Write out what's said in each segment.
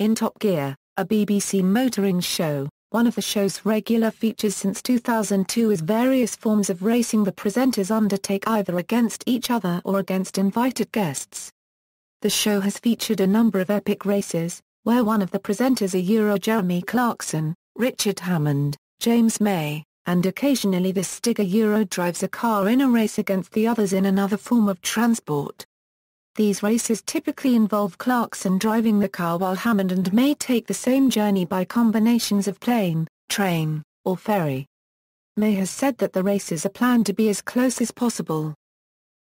In Top Gear, a BBC motoring show, one of the show's regular features since 2002 is various forms of racing the presenters undertake either against each other or against invited guests. The show has featured a number of epic races, where one of the presenters are Jeremy Clarkson, Richard Hammond, James May, and occasionally the Stig drives a car in a race against the others in another form of transport. These races typically involve Clarkson driving the car while Hammond and May take the same journey by combinations of plane, train, or ferry. May has said that the races are planned to be as close as possible.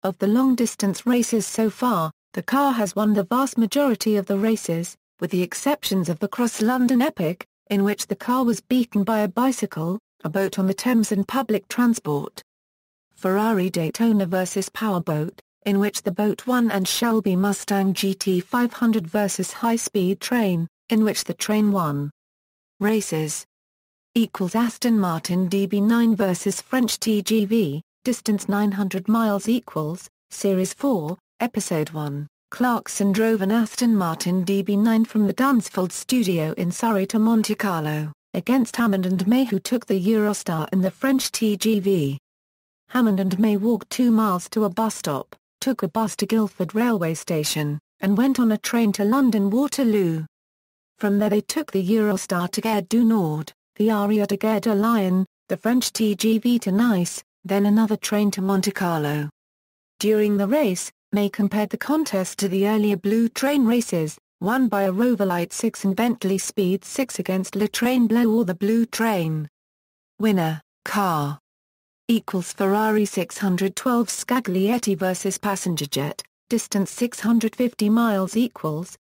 Of the long-distance races so far, the car has won the vast majority of the races, with the exceptions of the Cross-London Epic, in which the car was beaten by a bicycle, a boat on the Thames and public transport. Ferrari Daytona vs Powerboat, in which the boat won, and Shelby Mustang GT500 vs High-Speed Train, in which the train won. Races Aston Martin DB9 vs French TGV, distance 900 miles Series 4, Episode 1. Clarkson drove an Aston Martin DB9 from the Dunsfold studio in Surrey to Monte Carlo, against Hammond and May, who took the Eurostar in the French TGV. Hammond and May walked 2 miles to a bus stop, took a bus to Guildford railway station, and went on a train to London Waterloo. From there they took the Eurostar to Gare du Nord, the ARIA to Gare de Lyon, the French TGV to Nice, then another train to Monte Carlo. During the race, May compared the contest to the earlier Blue Train races, won by a Rover Light 6 and Bentley Speed 6 against Le Train Bleu or the Blue Train. Winner, car. Ferrari 612 Scaglietti vs Passenger Jet, distance 650 miles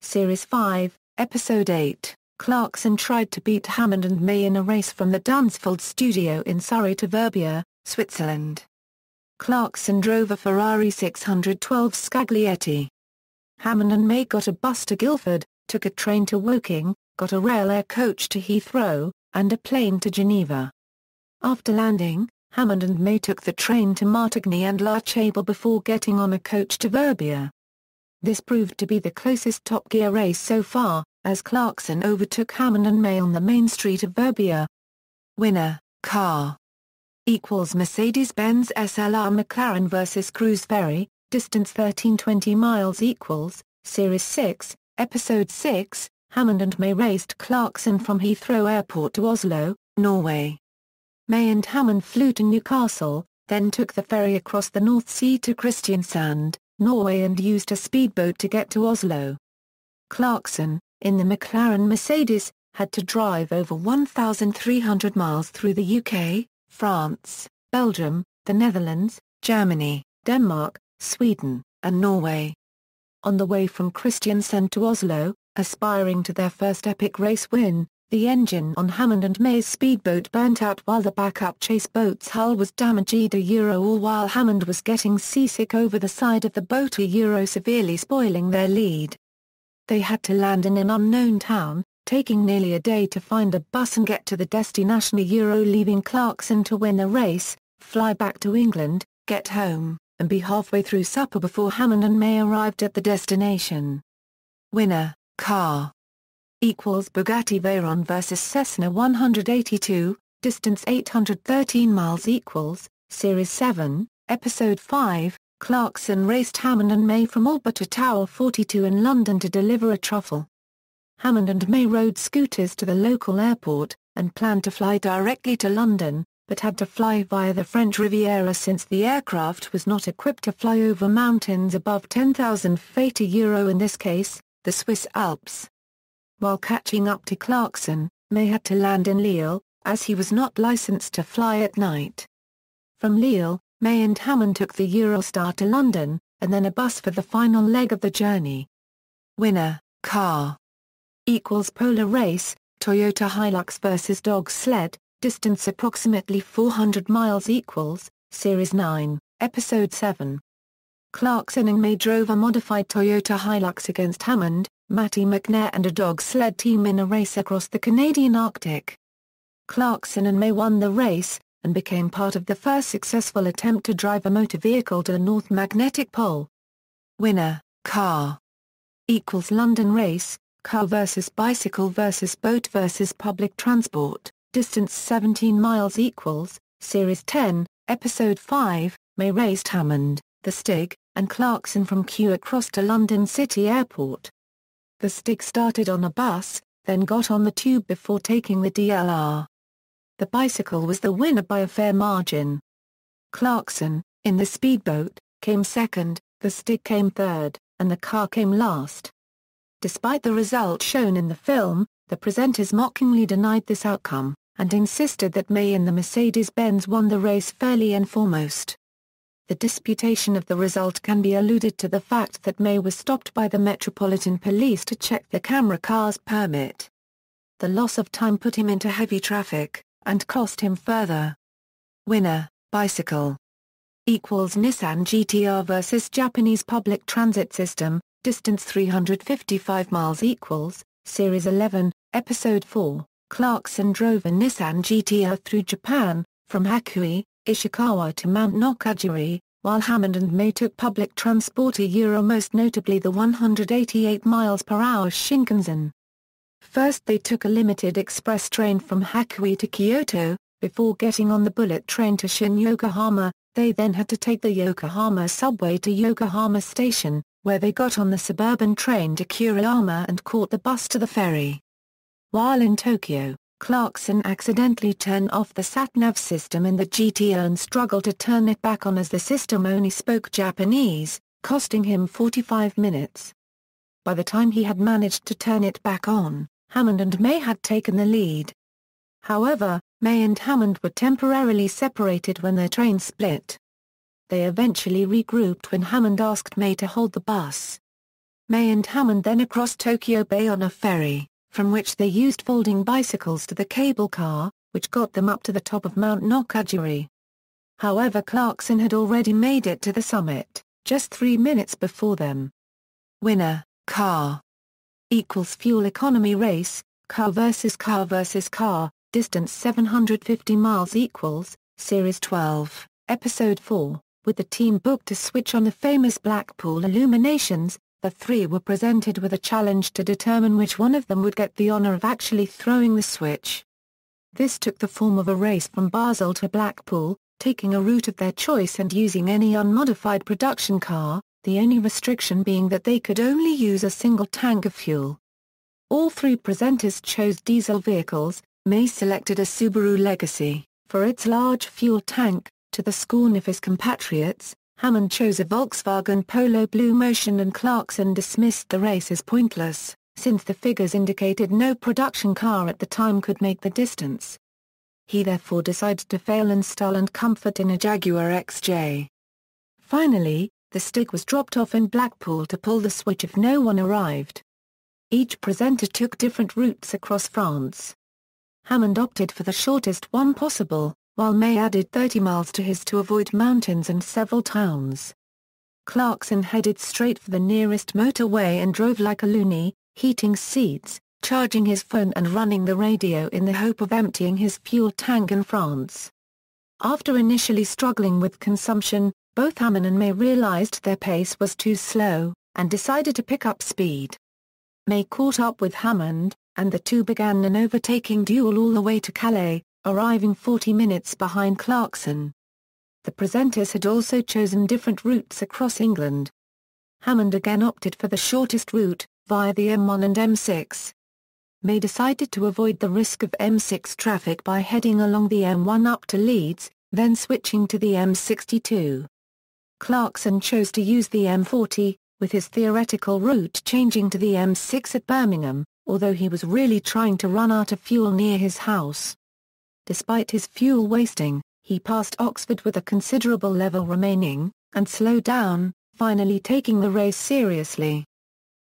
Series 5, Episode 8. Clarkson tried to beat Hammond and May in a race from the Dunsfold studio in Surrey to Verbier, Switzerland. Clarkson drove a Ferrari 612 Scaglietti. Hammond and May got a bus to Guildford, took a train to Woking, got a rail air coach to Heathrow, and a plane to Geneva. After landing, Hammond and May took the train to Martigny and La Chable before getting on a coach to Verbier. This proved to be the closest Top Gear race so far, as Clarkson overtook Hammond and May on the main street of Verbier. Winner, car. Mercedes-Benz SLR McLaren vs Cruise Ferry, distance 1320 miles Series 6, Episode 6. Hammond and May raced Clarkson from Heathrow Airport to Oslo, Norway. May and Hammond flew to Newcastle, then took the ferry across the North Sea to Kristiansand, Norway, and used a speedboat to get to Oslo. Clarkson, in the McLaren Mercedes, had to drive over 1,300 miles through the UK, France, Belgium, the Netherlands, Germany, Denmark, Sweden, and Norway. On the way from Kristiansand to Oslo, aspiring to their first epic race win, the engine on Hammond and May's speedboat burnt out while the backup chase boat's hull was damaged all while Hammond was getting seasick over the side of the boat severely spoiling their lead. They had to land in an unknown town, taking nearly a day to find a bus and get to the destination leaving Clarkson to win the race, fly back to England, get home, and be halfway through supper before Hammond and May arrived at the destination. Winner, car. Bugatti Veyron vs Cessna 182, distance 813 miles Series 7, Episode 5. Clarkson raced Hammond and May from Alba to Tower 42 in London to deliver a truffle. Hammond and May rode scooters to the local airport, and planned to fly directly to London, but had to fly via the French Riviera since the aircraft was not equipped to fly over mountains above 10,000 feet in this case, the Swiss Alps. While catching up to Clarkson, May had to land in Lille, as he was not licensed to fly at night. From Lille, May and Hammond took the Eurostar to London, and then a bus for the final leg of the journey. Winner, car. Polar race, Toyota Hilux vs Dog Sled, distance approximately 400 miles Series 9, Episode 7. Clarkson and May drove a modified Toyota Hilux against Hammond, Matty McNair and a dog sled team in a race across the Canadian Arctic. Clarkson and May won the race, and became part of the first successful attempt to drive a motor vehicle to the North Magnetic Pole. Winner, car. London race, Car vs bicycle vs boat vs public transport, distance 17 miles equals, Series 10, Episode 5, May raced Hammond, the Stig, and Clarkson from Kew across to London City Airport. The Stig started on a bus, then got on the tube before taking the DLR. The bicycle was the winner by a fair margin. Clarkson, in the speedboat, came second, the Stig came third, and the car came last. Despite the result shown in the film, the presenters mockingly denied this outcome, and insisted that May in the Mercedes-Benz won the race fairly and foremost. The disputation of the result can be alluded to the fact that May was stopped by the Metropolitan Police to check the camera car's permit. The loss of time put him into heavy traffic, and cost him further. Winner, bicycle. Equals Nissan GTR vs Japanese public transit system, distance 355 miles equals, Series 11, Episode 4. Clarkson drove a Nissan GTR through Japan, from Hakui, Ishikawa to Mount Nokajiri, while Hammond and May took public transport most notably the 188 miles per hour Shinkansen. First they took a limited express train from Hakui to Kyoto, before getting on the bullet train to Shin-Yokohama. They then had to take the Yokohama subway to Yokohama Station, where they got on the suburban train to Kuriyama and caught the bus to the ferry. While in Tokyo, Clarkson accidentally turned off the sat-nav system in the GTR and struggled to turn it back on as the system only spoke Japanese, costing him 45 minutes. By the time he had managed to turn it back on, Hammond and May had taken the lead. However, May and Hammond were temporarily separated when their train split. They eventually regrouped when Hammond asked May to hold the bus. May and Hammond then across Tokyo Bay on a ferry, from which they used folding bicycles to the cable car, which got them up to the top of Mount Nokajiri. However, Clarkson had already made it to the summit, just 3 minutes before them. Winner, car. Equals fuel economy race, car vs car, distance 750 miles equals, Series 12, Episode 4, with the team booked to switch on the famous Blackpool illuminations. The three were presented with a challenge to determine which one of them would get the honor of actually throwing the switch. This took the form of a race from Basel to Blackpool, taking a route of their choice and using any unmodified production car, the only restriction being that they could only use a single tank of fuel. All three presenters chose diesel vehicles. May selected a Subaru Legacy, for its large fuel tank, to the scorn of his compatriots. Hammond chose a Volkswagen Polo Blue Motion and Clarkson dismissed the race as pointless, since the figures indicated no production car at the time could make the distance. He therefore decided to fail in style and comfort in a Jaguar XJ. Finally, the Stig was dropped off in Blackpool to pull the switch if no one arrived. Each presenter took different routes across France. Hammond opted for the shortest one possible, while May added 30 miles to his to avoid mountains and several towns. Clarkson headed straight for the nearest motorway and drove like a loony, heating seats, charging his phone and running the radio in the hope of emptying his fuel tank in France. After initially struggling with consumption, both Hammond and May realized their pace was too slow, and decided to pick up speed. May caught up with Hammond, and the two began an overtaking duel all the way to Calais, arriving 40 minutes behind Clarkson. The presenters had also chosen different routes across England. Hammond again opted for the shortest route, via the M1 and M6. May decided to avoid the risk of M6 traffic by heading along the M1 up to Leeds, then switching to the M62. Clarkson chose to use the M40, with his theoretical route changing to the M6 at Birmingham, although he was really trying to run out of fuel near his house. Despite his fuel wasting, he passed Oxford with a considerable level remaining, and slowed down, finally taking the race seriously.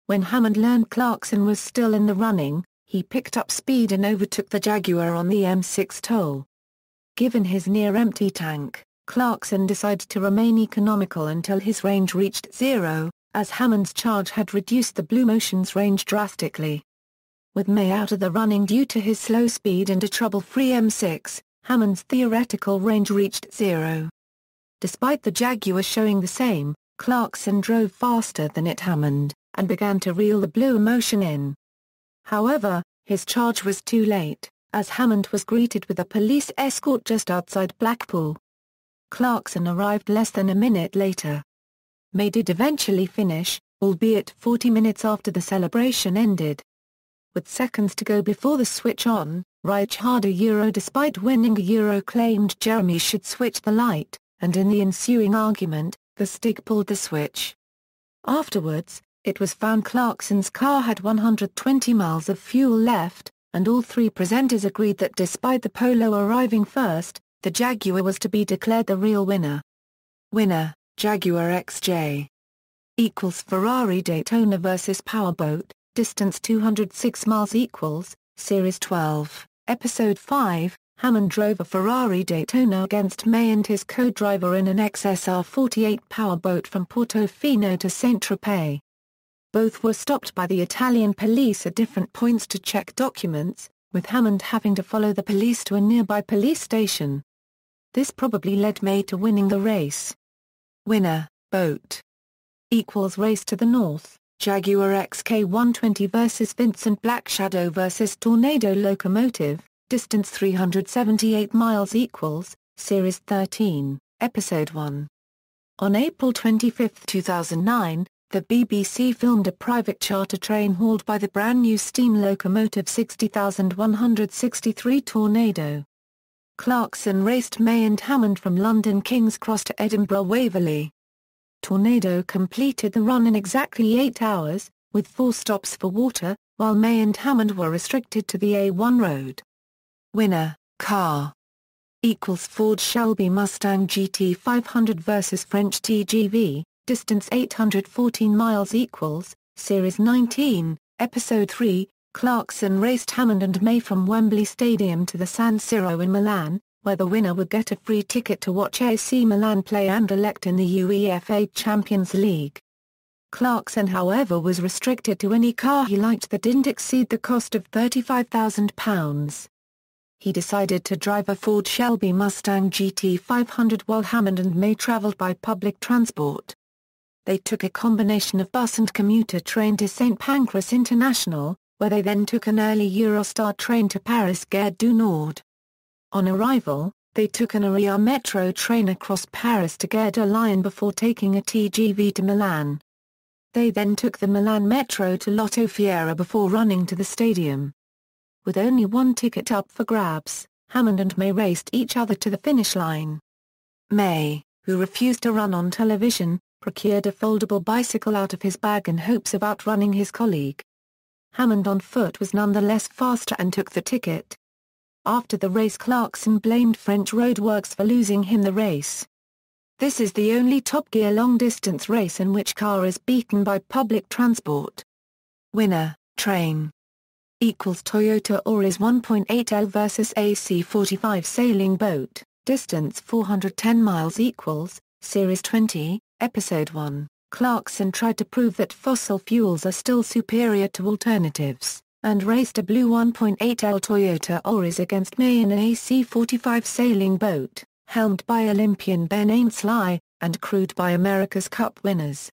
When Hammond learned Clarkson was still in the running, he picked up speed and overtook the Jaguar on the M6 toll. Given his near-empty tank, Clarkson decided to remain economical until his range reached zero, as Hammond's charge had reduced the Blue Motion's range drastically. With May out of the running due to his slow speed and a trouble-free M6, Hammond's theoretical range reached zero. Despite the Jaguar showing the same, Clarkson drove faster than it Hammond, and began to reel the Blue Motion in. However, his charge was too late, as Hammond was greeted with a police escort just outside Blackpool. Clarkson arrived less than a minute later. May did eventually finish, albeit 40 minutes after the celebration ended. With seconds to go before the switch on, Richard despite winning claimed Jeremy should switch the light, and in the ensuing argument, the Stig pulled the switch. Afterwards, it was found Clarkson's car had 120 miles of fuel left, and all three presenters agreed that despite the Polo arriving first, the Jaguar was to be declared the real winner. Winner, Jaguar XJ. Equals Ferrari Daytona vs Powerboat, distance 206 miles equals, Series 12, Episode 5, Hammond drove a Ferrari Daytona against May and his co-driver in an XSR-48 powerboat from Portofino to Saint-Tropez. Both were stopped by the Italian police at different points to check documents, with Hammond having to follow the police to a nearby police station. This probably led May to winning the race. Winner, boat. Equals race to the north, Jaguar XK120 vs Vincent Black Shadow vs Tornado locomotive, distance 378 miles equals, Series 13, Episode 1. On April 25, 2009, the BBC filmed a private charter train hauled by the brand-new steam locomotive 60163 Tornado. Clarkson raced May and Hammond from London King's Cross to Edinburgh Waverley. Tornado completed the run in exactly 8 hours, with 4 stops for water, while May and Hammond were restricted to the A1 road. Winner, car. Equals Ford Shelby Mustang GT500 vs French TGV, distance 814 miles equals, Series 19, Episode 3, Clarkson raced Hammond and May from Wembley Stadium to the San Siro in Milan, where the winner would get a free ticket to watch AC Milan play Anderlecht in the UEFA Champions League. Clarkson however was restricted to any car he liked that didn't exceed the cost of £35,000. He decided to drive a Ford Shelby Mustang GT500 while Hammond and May travelled by public transport. They took a combination of bus and commuter train to St Pancras International, where they then took an early Eurostar train to Paris Gare du Nord. On arrival, they took an Area metro train across Paris to Gare de Lyon before taking a TGV to Milan. They then took the Milan metro to Lotto Fiera before running to the stadium. With only one ticket up for grabs, Hammond and May raced each other to the finish line. May, who refused to run on television, procured a foldable bicycle out of his bag in hopes of outrunning his colleague. Hammond on foot was nonetheless faster and took the ticket. After the race, Clarkson blamed French roadworks for losing him the race. This is the only Top Gear long-distance race in which car is beaten by public transport. Winner, train. Equals Toyota Auris 1.8L vs AC45 sailing boat, distance 410 miles equals, Series 20, Episode 1. Clarkson tried to prove that fossil fuels are still superior to alternatives, and raced a blue 1.8L Toyota Auris against May in an AC45 sailing boat, helmed by Olympian Ben Ainslie, and crewed by America's Cup winners.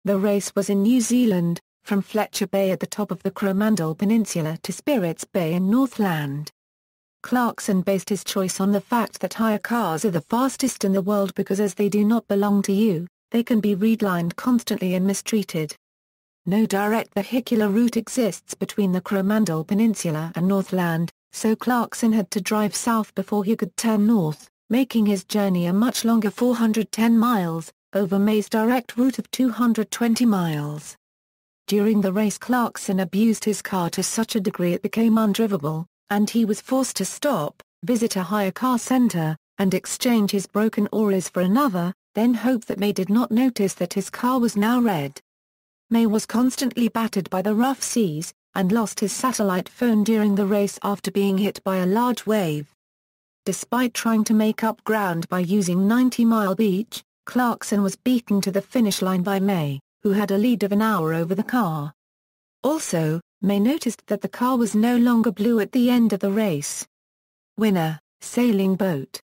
The race was in New Zealand, from Fletcher Bay at the top of the Coromandel Peninsula to Spirits Bay in Northland. Clarkson based his choice on the fact that hire cars are the fastest in the world because as they do not belong to you, they can be redlined constantly and mistreated. No direct vehicular route exists between the Coromandel Peninsula and Northland, so Clarkson had to drive south before he could turn north, making his journey a much longer 410 miles, over May's direct route of 220 miles. During the race, Clarkson abused his car to such a degree it became undrivable, and he was forced to stop, visit a hire car center, and exchange his broken Auris for another, then hope that May did not notice that his car was now red. May was constantly battered by the rough seas, and lost his satellite phone during the race after being hit by a large wave. Despite trying to make up ground by using 90 Mile Beach, Clarkson was beaten to the finish line by May, who had a lead of an hour over the car. Also, May noticed that the car was no longer blue at the end of the race. Winner, sailing boat.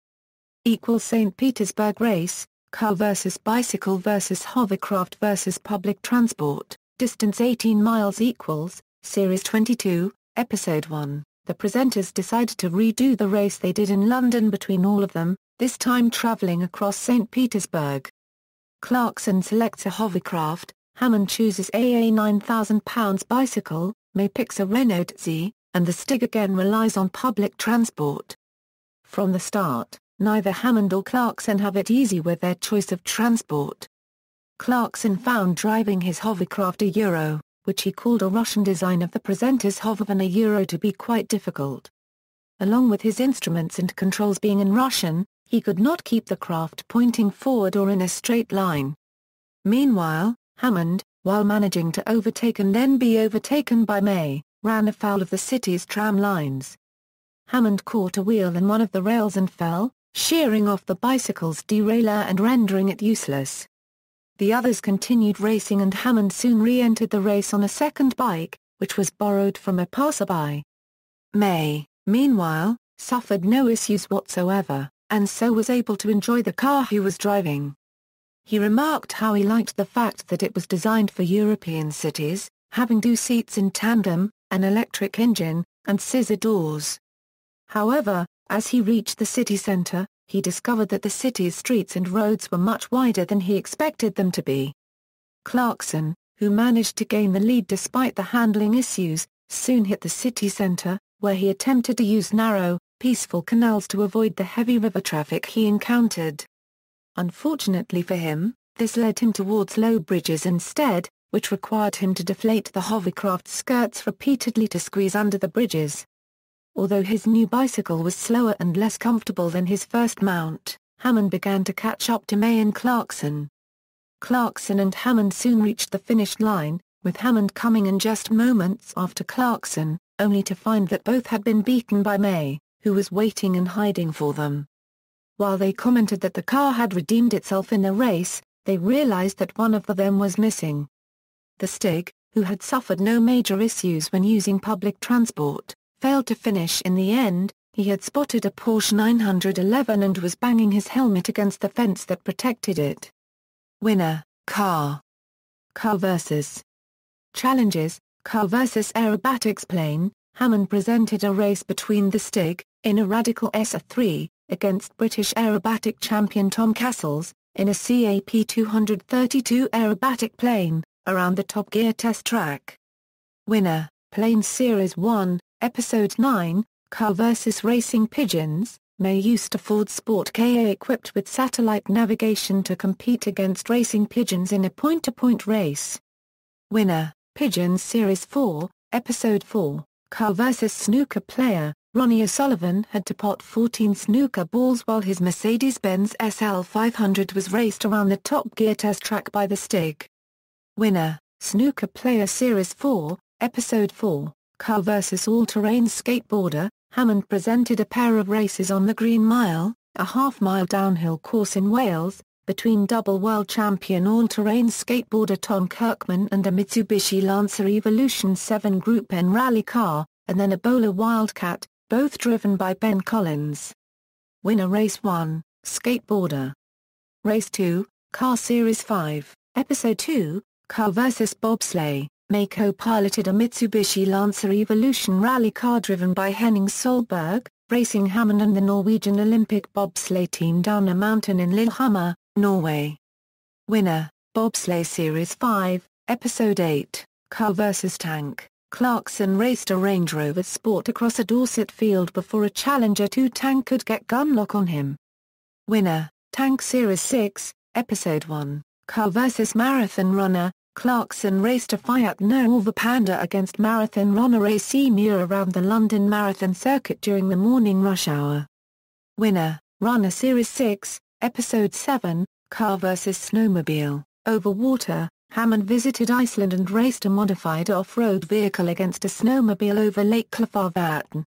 Equals St. Petersburg race, car versus bicycle versus hovercraft versus public transport, distance 18 miles equals, Series 22, Episode 1, the presenters decided to redo the race they did in London between all of them, this time travelling across St. Petersburg. Clarkson selects a hovercraft, Hammond chooses a £9,000 bicycle, May picks a Renault Z, and the Stig again relies on public transport. From the start, neither Hammond or Clarkson have it easy with their choice of transport. Clarkson found driving his hovercraft a Euro, which he called a Russian design of the presenter's hovervan a Euro, to be quite difficult. Along with his instruments and controls being in Russian, he could not keep the craft pointing forward or in a straight line. Meanwhile, Hammond, while managing to overtake and then be overtaken by May, ran afoul of the city's tram lines. Hammond caught a wheel in one of the rails and fell, shearing off the bicycle's derailleur and rendering it useless. The others continued racing and Hammond soon re-entered the race on a second bike, which was borrowed from a passerby. May, meanwhile, suffered no issues whatsoever, and so was able to enjoy the car he was driving. He remarked how he liked the fact that it was designed for European cities, having 2 seats in tandem, an electric engine, and scissor doors. However, as he reached the city centre, he discovered that the city's streets and roads were much wider than he expected them to be. Clarkson, who managed to gain the lead despite the handling issues, soon hit the city centre, where he attempted to use narrow, peaceful canals to avoid the heavy river traffic he encountered. Unfortunately for him, this led him towards low bridges instead, which required him to deflate the hovercraft's skirts repeatedly to squeeze under the bridges. Although his new bicycle was slower and less comfortable than his first mount, Hammond began to catch up to May and Clarkson. Clarkson and Hammond soon reached the finish line, with Hammond coming in just moments after Clarkson, only to find that both had been beaten by May, who was waiting and hiding for them. While they commented that the car had redeemed itself in the race, they realized that one of them was missing. The Stig, who had suffered no major issues when using public transport, failed to finish in the end. He had spotted a Porsche 911 and was banging his helmet against the fence that protected it. Winner, car. Car vs. Challenges, car vs Aerobatic Plane. Hammond presented a race between the Stig, in a Radical SR3, against British aerobatic champion Tom Castles, in a CAP 232 aerobatic plane, around the Top Gear test track. Winner, Plane Series 1, Episode 9, Car vs Racing Pigeons. May used a Ford Sport Ka equipped with satellite navigation to compete against Racing Pigeons in a point-to-point race. Winner, Pigeons Series 4, Episode 4, Car vs Snooker Player. Ronnie O'Sullivan had to pot 14 snooker balls while his Mercedes-Benz SL500 was raced around the Top Gear test track by the Stig. Winner, Snooker Player Series 4, Episode 4, Car vs All-Terrain Skateboarder. Hammond presented a pair of races on the Green Mile, a half-mile downhill course in Wales, between double world champion all-terrain skateboarder Tom Kirkman and a Mitsubishi Lancer Evolution 7 Group N rally car, and then a Bowler Wildcat, both driven by Ben Collins. Winner Race 1, Skateboarder. Race 2, Car Series 5, Episode 2, Car vs Bobsleigh. May co-piloted a Mitsubishi Lancer Evolution rally car driven by Henning Solberg, racing Hammond and the Norwegian Olympic bobsleigh team down a mountain in Lillehammer, Norway. Winner, Bobsleigh Series 5, Episode 8, Car vs Tank. Clarkson raced a Range Rover Sport across a Dorset field before a Challenger 2 tank could get gun lock on him. Winner, Tank Series 6, Episode 1, Car vs Marathon Runner. Clarkson raced a Fiat Nova Panda against marathon runner AC Muir around the London Marathon circuit during the morning rush hour. Winner, Runner Series 6, Episode 7, Car vs Snowmobile. Over water, Hammond visited Iceland and raced a modified off-road vehicle against a snowmobile over Lake Klafarvatn.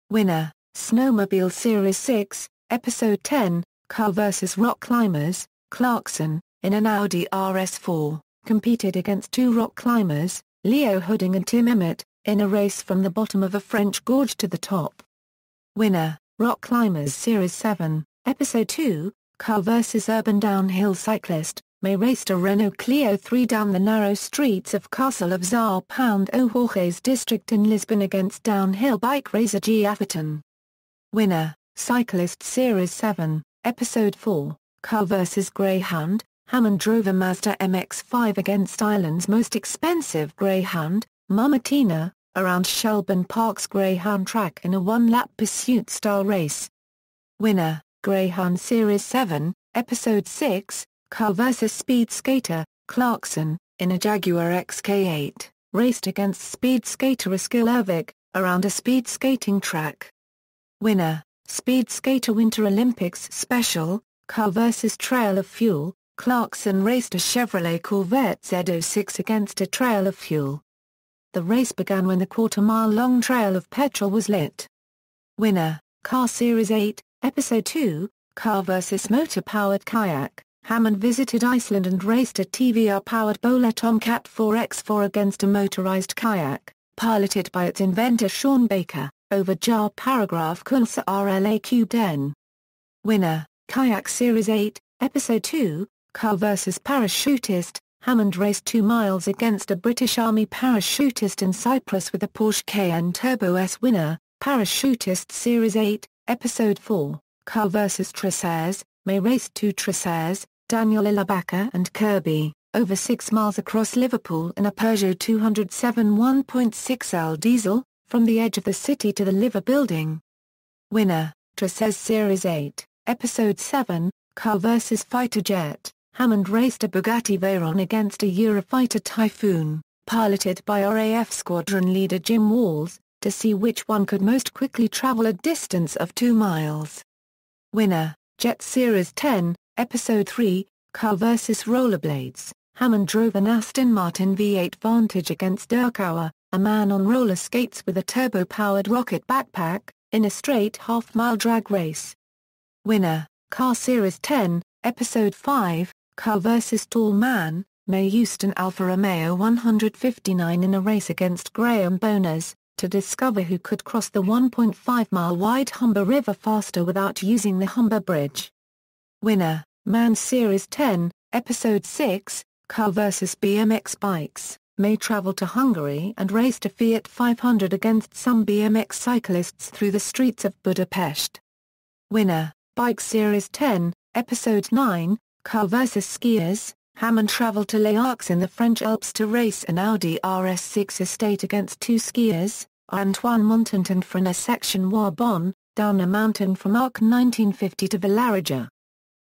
Winner, Snowmobile Series 6, Episode 10, Car vs Rock Climbers. Clarkson, in an Audi RS4, competed against 2 rock climbers, Leo Hooding and Tim Emmett, in a race from the bottom of a French gorge to the top. Winner, Rock Climbers Series 7, Episode 2, Car vs Urban Downhill Cyclist. May raced a Renault Clio 3 down the narrow streets of Castle of São Jorge's district in Lisbon against downhill bike racer G. Atherton. Winner, Cyclist Series 7, Episode 4, Car vs Greyhound. Hammond drove a Mazda MX-5 against Ireland's most expensive Greyhound, Mamatina, around Shelburne Park's Greyhound track in a one-lap pursuit-style race. Winner, Greyhound Series 7, Episode 6, Car vs Speed Skater, Clarkson, in a Jaguar XK8, raced against speed skater Eskil Ervik, around a speed skating track. Winner, Speed Skater Winter Olympics Special, Car vs Trail of Fuel. Clarkson raced a Chevrolet Corvette Z06 against a trail of fuel. The race began when the quarter-mile-long trail of petrol was lit. Winner, Car Series 8, Episode 2, Car vs Motor Powered Kayak. Hammond visited Iceland and raced a TVR-powered bowler Tomcat 4x4 against a motorized kayak, piloted by its inventor Sean Baker, over Jar Paragraph Kunsa RLAQ Den. Winner, Kayak Series 8, Episode 2, Car vs Parachutist. Hammond raced 2 miles against a British Army parachutist in Cyprus with a Porsche Cayenne Turbo S. Winner, Parachutist Series 8, Episode 4, Car vs Tracers. May raced 2 Tracers, Daniel Ilabaka and Kirby, over 6 miles across Liverpool in a Peugeot 207 1.6L diesel, from the edge of the city to the Liver Building. Winner, Tracers Series 8, Episode 7, Car vs Fighter Jet. Hammond raced a Bugatti Veyron against a Eurofighter Typhoon, piloted by RAF squadron leader Jim Walls, to see which one could most quickly travel a distance of 2 miles. Winner, Jet Series 10, Episode 3, Car vs Rollerblades. Hammond drove an Aston Martin V8 Vantage against Dirkauer, a man on roller skates with a turbo-powered rocket backpack, in a straight half-mile drag race. Winner, Car Series 10, Episode 5, Car vs Tall Man. May used an Alfa Romeo 159 in a race against Graham Boners, to discover who could cross the 1.5-mile-wide Humber River faster without using the Humber Bridge. Winner, Man Series 10, Episode 6, Car vs BMX Bikes. May traveled to Hungary and raced a Fiat 500 against some BMX cyclists through the streets of Budapest. Winner, Bike Series 10, Episode 9, Car vs Skiers. Hammond traveled to Les Arcs in the French Alps to race an Audi RS6 Estate against 2 skiers, Antoine Montant and Frana Section Warbonne, down a mountain from Arc 1950 to Villarreja.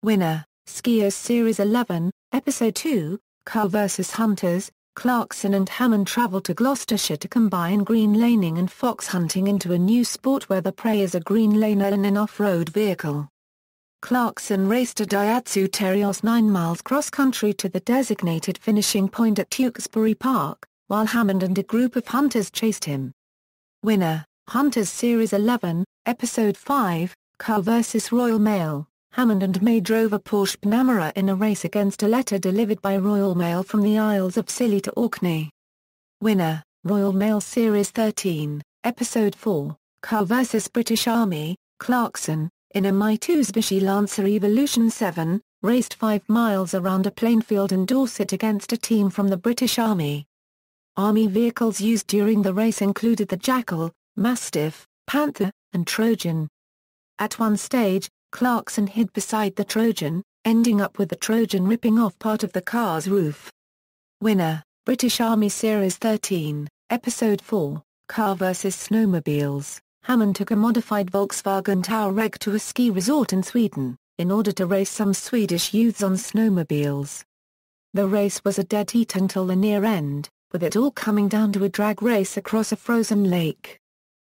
Winner, Skiers Series 11, Episode 2, Car vs Hunters. Clarkson and Hammond traveled to Gloucestershire to combine green laning and fox hunting into a new sport where the prey is a green laner in an off-road vehicle. Clarkson raced a Daihatsu Terios 9 miles cross-country to the designated finishing point at Tewkesbury Park, while Hammond and a group of hunters chased him. Winner, Hunters Series 11, Episode 5, Car vs Royal Mail. Hammond and May drove a Porsche Panamera in a race against a letter delivered by Royal Mail from the Isles of Scilly to Orkney. Winner, Royal Mail Series 13, Episode 4, Car vs British Army. Clarkson, in a Mitsubishi Lancer Evolution 7, raced 5 miles around a plainfield in Dorset against a team from the British Army. Army vehicles used during the race included the Jackal, Mastiff, Panther, and Trojan. At one stage, Clarkson hid beside the Trojan, ending up with the Trojan ripping off part of the car's roof. Winner, British Army Series 13, Episode 4, Car vs Snowmobiles. Hammond took a modified Volkswagen Touareg to a ski resort in Sweden, in order to race some Swedish youths on snowmobiles. The race was a dead heat until the near end, with it all coming down to a drag race across a frozen lake.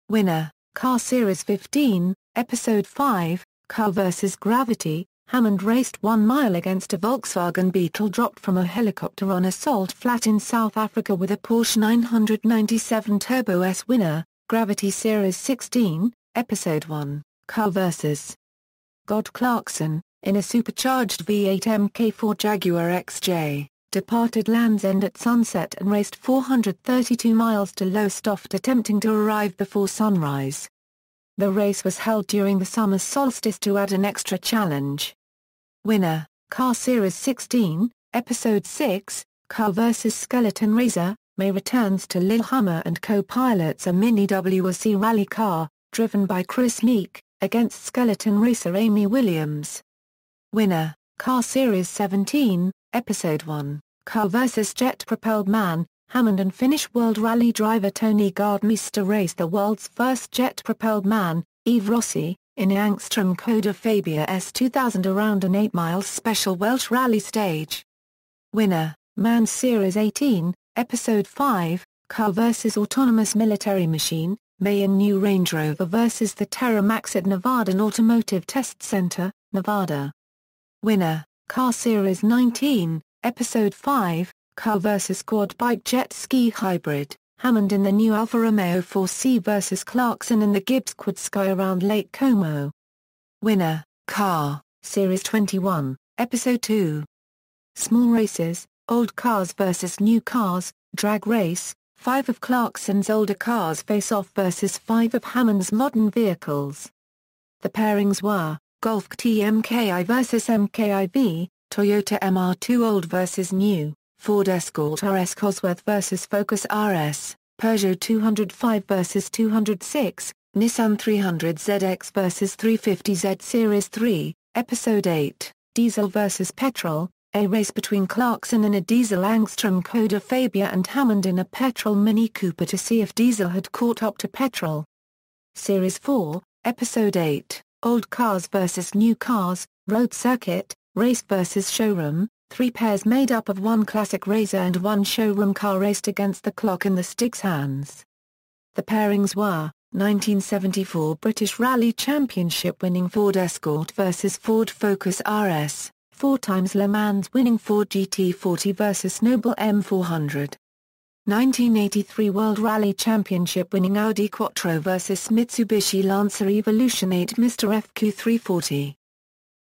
Winner, Car Series 15, Episode 5, Car vs Gravity. Hammond raced 1 mile against a Volkswagen Beetle dropped from a helicopter on a salt flat in South Africa with a Porsche 997 Turbo S. Winner, Gravity Series 16, Episode 1, Car vs. God. Clarkson, in a supercharged V8 Mk4 Jaguar XJ, departed Land's End at sunset and raced 432 miles to Lowestoft attempting to arrive before sunrise. The race was held during the summer solstice to add an extra challenge. Winner, Car Series 16, Episode 6, Car vs Skeleton Racer, May returns to Lillehammer and co-pilots a Mini WRC rally car, driven by Chris Meek, against skeleton racer Amy Williams. Winner, Car Series 17, Episode 1, Car vs jet-propelled man, Hammond and Finnish World Rally driver Tony Gardmeister raced the world's first jet-propelled man, Yves Rossi, in Angstrom Coda Fabia S2000 around an 8-mile special Welsh rally stage. Winner, Man Series 18, Episode 5, Car vs Autonomous Military Machine, May and New Range Rover vs the Terra Max at Nevada Automotive Test Center, Nevada. Winner, Car Series 19, Episode 5, Car vs Quad Bike Jet Ski Hybrid, Hammond in the new Alfa Romeo 4C vs Clarkson in the Gibbs Quad Sky around Lake Como. Winner, Car Series 21, Episode 2. Small races, old cars vs new cars, drag race, 5 of Clarkson's older cars face off versus 5 of Hammond's modern vehicles. The pairings were, Golf GT MKI vs MKIV, Toyota MR2 old vs new, Ford Escort RS Cosworth vs Focus RS, Peugeot 205 vs 206, Nissan 300ZX vs 350Z Series 3, Episode 8, Diesel vs Petrol, a race between Clarkson in a diesel Angstrom Coda Fabia and Hammond in a petrol Mini Cooper to see if diesel had caught up to petrol. Series 4, Episode 8, Old Cars vs New Cars, Road Circuit, Race vs Showroom, 3 pairs made up of 1 classic racer and 1 showroom car raced against the clock in the Stig's hands. The pairings were, 1974 British Rally Championship winning Ford Escort vs Ford Focus RS, 4 times Le Mans winning Ford GT40 vs Noble M400. 1983 World Rally Championship winning Audi Quattro vs Mitsubishi Lancer Evolution 8 Mr. FQ340.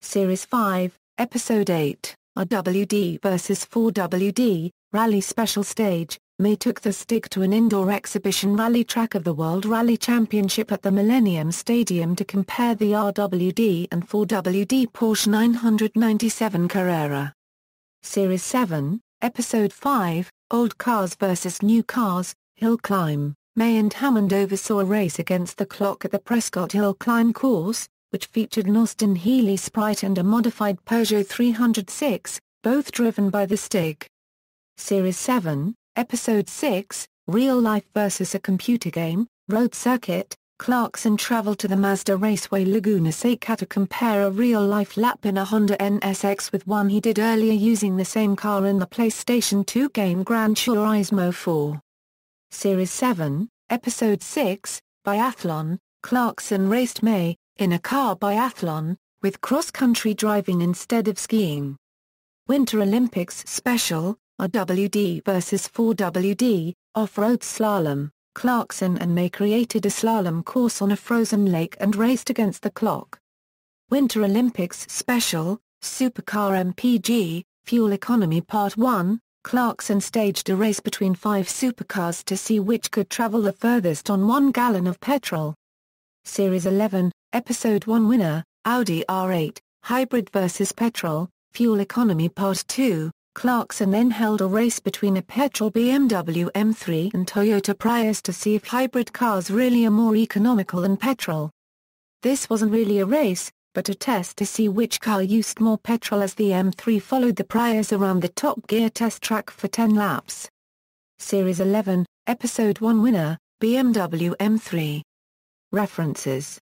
Series 5, Episode 8, RWD vs 4WD, Rally Special Stage, May took the Stig to an indoor exhibition rally track of the World Rally Championship at the Millennium Stadium to compare the RWD and 4WD Porsche 997 Carrera. Series 7, Episode 5, Old Cars vs New Cars, Hill Climb, May and Hammond oversaw a race against the clock at the Prescott Hill Climb course, which featured an Austin Healey Sprite and a modified Peugeot 306, both driven by the Stig. Series 7, Episode 6, Real Life vs a Computer Game, Road Circuit, Clarkson traveled to the Mazda Raceway Laguna Seca to compare a real-life lap in a Honda NSX with one he did earlier using the same car in the PlayStation 2 game Gran Turismo 4. Series 7, Episode 6, Biathlon, Clarkson raced May, in a car biathlon, with cross-country driving instead of skiing. Winter Olympics Special, RWD vs 4WD, Off-Road Slalom, Clarkson and May created a slalom course on a frozen lake and raced against the clock. Winter Olympics Special, Supercar MPG, Fuel Economy Part 1, Clarkson staged a race between 5 supercars to see which could travel the furthest on 1 gallon of petrol. Series 11, Episode 1 Winner, Audi R8, Hybrid vs Petrol, Fuel Economy Part 2, Clarkson then held a race between a petrol BMW M3 and Toyota Prius to see if hybrid cars really are more economical than petrol. This wasn't really a race, but a test to see which car used more petrol as the M3 followed the Prius around the Top Gear test track for 10 laps. Series 11, Episode 1 Winner, BMW M3. References